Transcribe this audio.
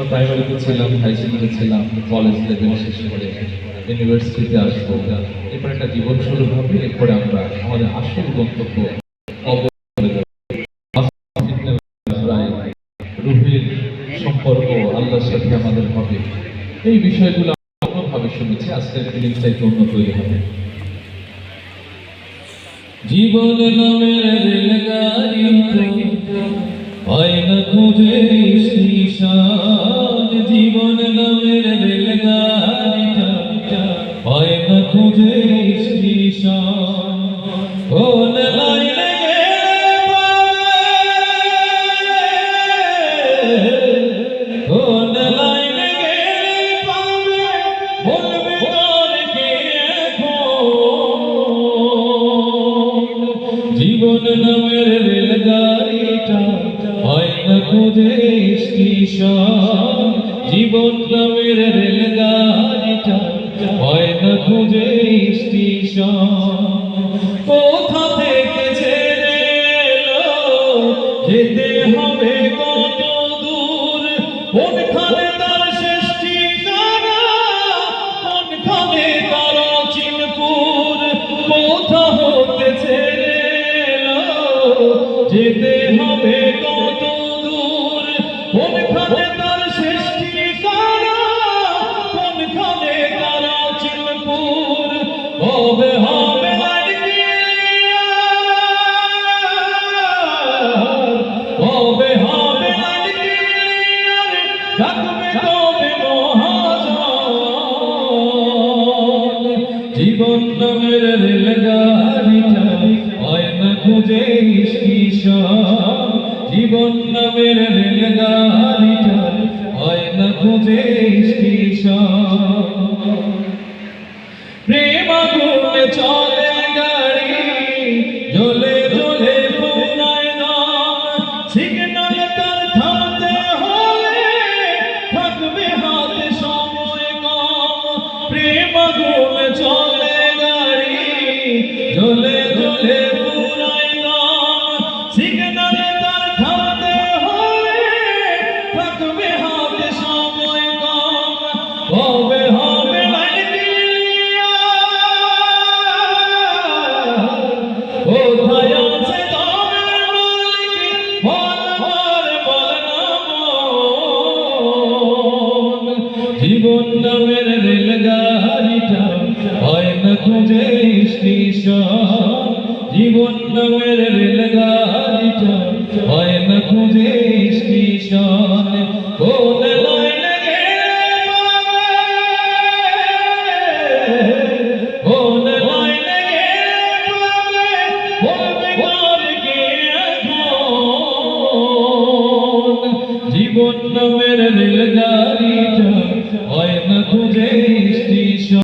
প্রাইমারিতে ছিলাম, হাই স্কুলে ছিলাম, কলেজ লেভেল শেষ করে ইউনিভার্সিটিতে আসবো, এরপর একটা জীবন শুরু হবে। এরপরে আমরা আমাদের আসল গন্তব্য রুহের সম্পর্ক আল্লাহর সাথে আমাদের হবে। এই বিষয়গুলো অন্যভাবে শুনেছি, আজকের ফিলিংসটা একটু অন্য তৈরি হবে। জীবন নামের রেলগাড়ি হয় না খুঁজে নিশান, জীবন নামের রেলগাড়িটা হয় না খুঁজে নিশান। কোন লাইনে কোন লাইনে গেলে পাবে বলবে তোর কে এখন। জীবন নামের রেলগাড়িটা হয় না খুঁজে স্টেশন, জীবন নামের রেলগাড়িটা হয় না খুঁজে স্টেশন। কোথা থেকে ছেড়ে এলো যেতে হবে কত দূর, কোনখানে তার শেষ ঠিকানা, কোনখানে তার চিনপুর। কোথা হতে ছেড়ে এলো যেতে হবে কত দূর, কোনখানে তার শেষ ঠিকানা, কোনখানে তার চিনপুর। হবে হবে হবে হবে থাকবে তবে মহাজন। জীবন নামের রেলগাড়িটা হয় না খুঁজে স্টেশন, জীবন নামের রেলগাড়িটা হয় না খুঁজে স্টেশন। প্রেম আগুনে চলে গাড়ি, জ্বলে জ্বলে পুরায় দাম, সিগন্যাল তার থামতে হলে থাকবে হাতে সময় কম। প্রেম আগুনে চলে গাড়ি, জ্বলে জ্বলে পুরায় দাম, সিগন্যাল তার থামতে হলে থাকবে হাতে সময় কম। হবে হবে কোথায় আছে দামের মালিক বল বল বল না মন। জীবন নামের রেলগাড়িটা হয় না খুঁজে স্টেশন, জীবন নামের রেলগাড়িটা হয় না খুঁজে স্টেশন। কোন লাইনে গেলে পাবে, কোন লাইনে গেলে পাবে বলবে তোর কে এখন। জীবন নামের রেলগাড়িটা হয় না খুঁজে স্টেশন।